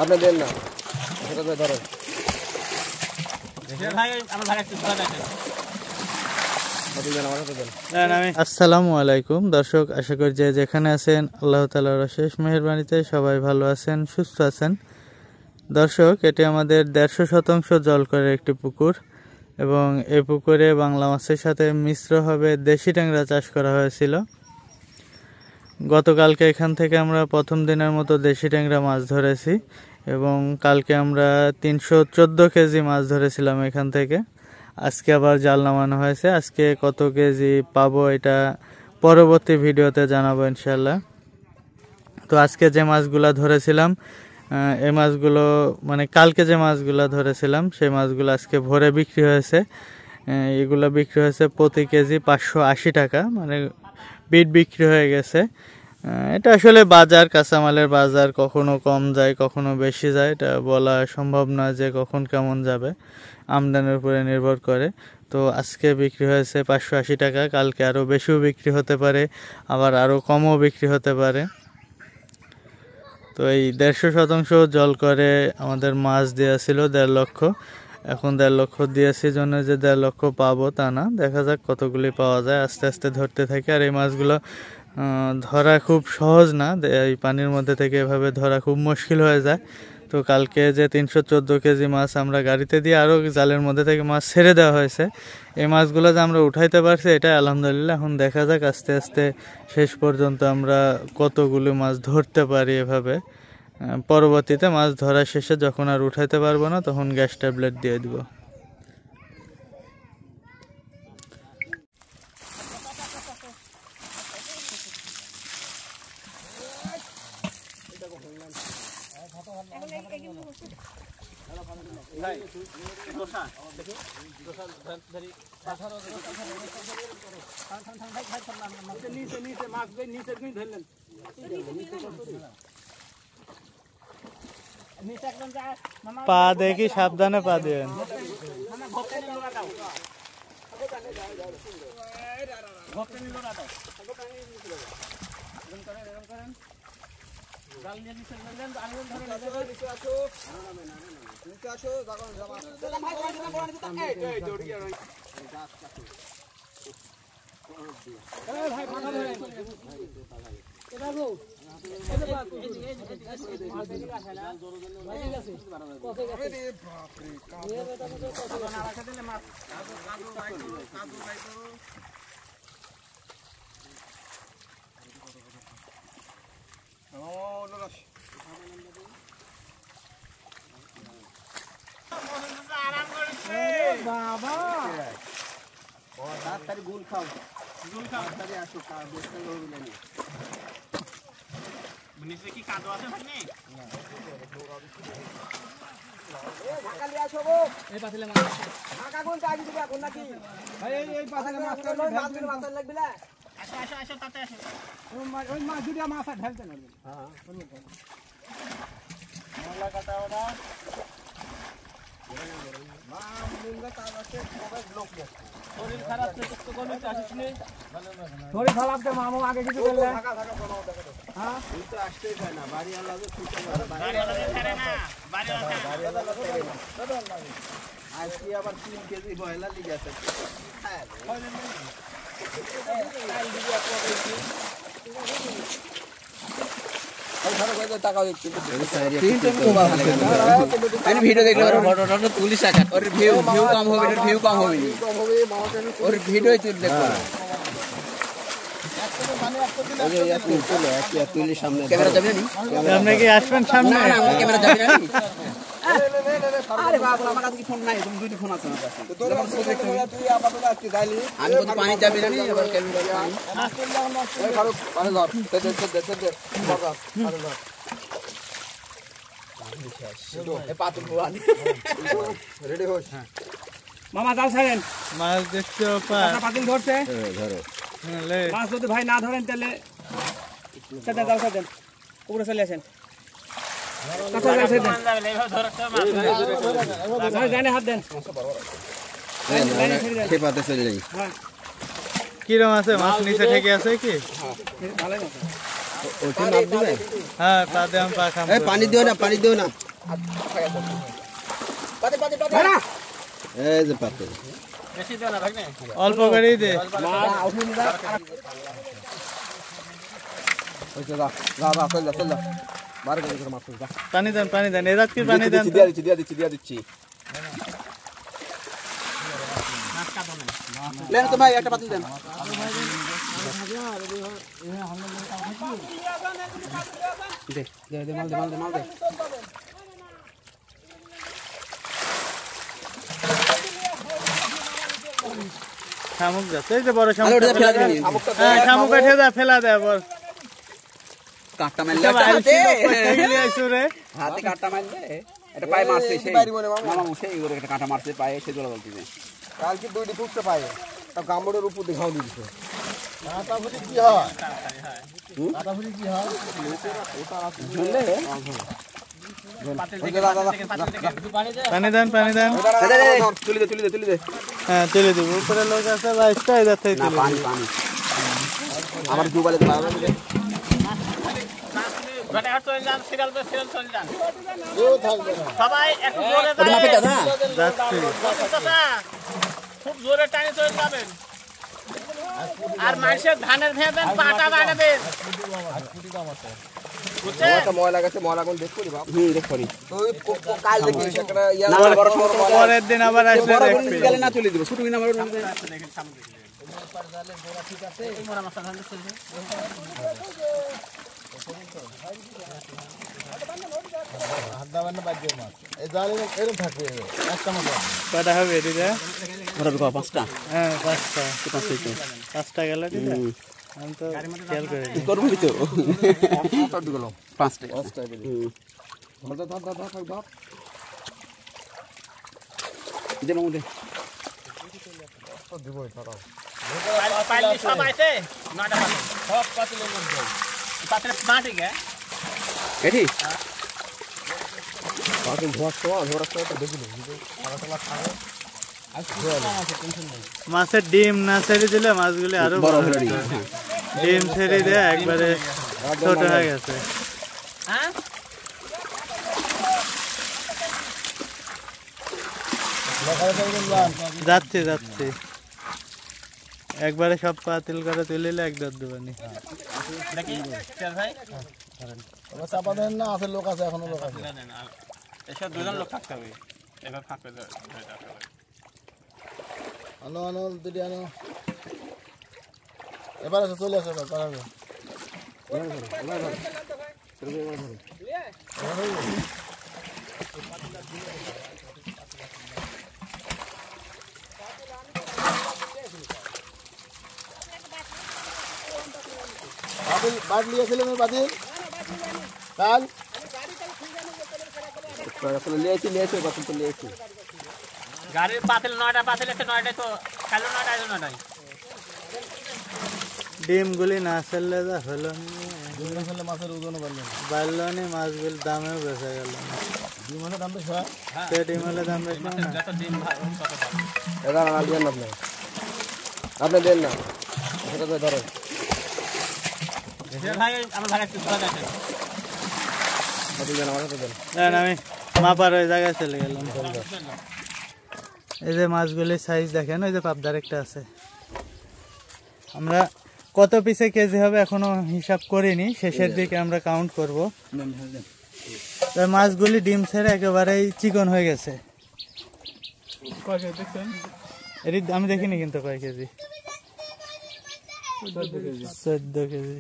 আপনি দেন না, সেটা তো ধরেন। আসসালামু আলাইকুম দর্শক, আশা করি যে যেখানে আছেন আল্লাহ তাআলার অশেষ মেহেরবানিতে সবাই ভালো আছেন, সুস্থ আছেন। দর্শক, এটি আমাদের 150 জল করে একটি পুকুর এবং এই পুকুরে বাংলা মাছের সাথে মিশ্রভাবে দেশি ট্যাংরা চাষ করা হয়েছিল। গতকালকে এখান থেকে আমরা প্রথম দিনের মতো দেশি ট্যাংরা মাছ ধরেছি এবং কালকে আমরা 314 কেজি মাছ ধরেছিলাম এখান থেকে। আজকে আবার জাল নামানো হয়েছে। আজকে কত কেজি পাবো এটা পরবর্তী ভিডিওতে জানাবো ইনশাল্লাহ। তো আজকে যে মাছগুলা ধরেছিলাম, এই মাছগুলো মানে কালকে যে মাছগুলা ধরেছিলাম সেই মাছগুলো আজকে ভোরে বিক্রি হয়েছে। এগুলো বিক্রি হয়েছে প্রতি কেজি 580 টাকা, মানে বিট বিক্রি হয়ে গেছে। এটা আসলে বাজার, কাঁচামালের বাজার, কখনো কম যায় কখনো বেশি যায়, এটা বলা সম্ভব না যে কখন কেমন যাবে, আমদানির উপরে নির্ভর করে। তো আজকে বিক্রি হয়েছে 580 টাকা, কালকে আরও বেশিও বিক্রি হতে পারে, আবার আরও কমও বিক্রি হতে পারে। তো এই 150 জল করে আমাদের মাছ দেওয়া ছিল 1.5 লক্ষ। এখন 1.5 লক্ষ দিয়েছি জন্য যে 1.5 লক্ষ পাবো তা না, দেখা যাক কতগুলি পাওয়া যায়। আস্তে আস্তে ধরতে থাকি। আর এই মাছগুলো ধরা খুব সহজ না, এই পানির মধ্যে থেকে এভাবে ধরা খুব মুশকিল হয়ে যায়। তো কালকে যে 314 কেজি মাছ আমরা গাড়িতে দিয়ে আরও জালের মধ্যে থেকে মাছ ছেড়ে দেওয়া হয়েছে, এই মাছগুলো যে আমরা উঠাইতে পারছি এটা আলহামদুলিল্লাহ। এখন দেখা যাক আস্তে আস্তে শেষ পর্যন্ত আমরা কতগুলো মাছ ধরতে পারি এভাবে। পরবর্তীতে মাছ ধরা শেষে যখন আর উঠাইতে পারবো না তখন গ্যাস ট্যাবলেট দিয়ে দিব। পা দেখি সাবধানে পা দিবেন। ভিডিও দেখলে ফটোটা তুলিস ওর ভিউ কম হবে, ভিউ কম হবে, ওর ভিডিও দেখবো। ক্যামেরা যাবে না, আপনি কি আসবেন সামনে? ক্যামেরা যাবে না। আরে বাবা, আমার কাছে ফোন নাই, তুমি দুইটা ফোন আছে আমার কাছে। তুই আপাতত আজকে যাইলি, আমি তো পানি যাবে না, এবার ক্যামেরা পানি ওই ফারুক পানি ধর, দে এ পাতুল বুয়ানি রেডি হোস। মামা জাল ছাড়েন, মাছ দেখছো পাতুল ধরছে, ধরো মাছ। যদি ভাই না ধরেন তাহলে সেটা জাল ছাড়েন, উপরে চলে আসেন। কিরম আছে মাছ? নিচে থেকে আছে কি? হ্যাঁ, পানি দিও না, পানি দিও না। এই যে পাতে অল্প করেই দে। পানি দেন পানি দেন, এরা কি পানি দেন? দিয়া দিচ্ছি লেন তো ভাই একটা পাতিল দেন। দে দে দে মাল দে। শামুক যাচ্ছে, এই যে বড় শামুক। হ্যাঁ শামুক ফেলা দেয় বল। কাঁটা মারলে হাতে কাঁটা মারলে এটা পায়ে মারছে সেই মামা সেই করে একটা কাঁটা মারছে পায়ে সে জোড়া বলতেছে কালকে দুইটি ফুটতে পায়ে তা গামড়ের উপর দেখাও দিছে কাঁটা ফুটি কি হয় কাঁটা ফুটি কি হয় ঝুললে পানি দেন পানি দেন। তুলে দে হ্যাঁ তুলে দেবো, উপরে লোক আছে বাইশটা এদের থেকে তুলে পানি আমার দুবারে সবাই একটু জোরে খুব জোরে টানে চলে যাবেন আর মানুষের ধানের ভেবেন পাটা বানাবেন ময়লা গেছে ময়লা কোন দেখ করি বাপ দেখ করি কাল দেখিস একটা পরের দিন আবার আসলে গেলে না চলে দিব ছোট না আমার ঠিক আছে কটা হবে এদিকে? পাঁচটা হ্যাঁ পাঁচটা গেল ঠিক আছে। আমি তো খেয়াল করে করবো তো পাঁচটা সব আছে 9টা সব পাতিলের মধ্যে পাতিলে মাটি গে এটি মাছের ডিম না ছেড়ে দিলে মাছগুলি আরো বড় হয়ে যাবে। ডিম ছেড়ে দিয়ে একবারে ছোট হয়ে গেছে। হ্যাঁ যাচ্ছি একবারে সব পাতিল করে তুলিলে এক দর দেবানি। চাপা দেন না আছে লোক আছে এখনো লোক আছে এসব দুজন লোক থাকতে হবে এবার ফাঁকবে আনো দিদি আনো এবার আছে চলে আসে পারবে बादल लिया मैं बादल काल बादल तो ले গাড়ির পাতিল 9টা পাতিল আছে 9টায় তো কালো 9টায় 9টায় ডিমগুলি না ফেললে যা হলো ডিম ফেললে মাছের ওজন বাড়লো নি, মাছগুলির দামেও বেঁচে গেল। ডিমের দাম বেশি হয় সে ডিম হলে দাম বেশি না। যত ডিম ভাই তত দাম এবার আর দেন না আপনি দেন না সেটা তো ধরেন ভাই আমার ভাই একটু ধরে আছে আমি মাপার ওই জায়গায় চলে গেলাম। এই যে মাছগুলির সাইজ দেখেন, ওই যে পাবদার একটা আছে। আমরা কত পিসে কেজি হবে এখনো হিসাব করিনি, শেষের দিকে আমরা কাউন্ট করব। মাছগুলি ডিম ছেড়ে একেবারেই চিকন হয়ে গেছে। আমি দেখিনি কিন্তু কয় কেজি, 14 কেজি।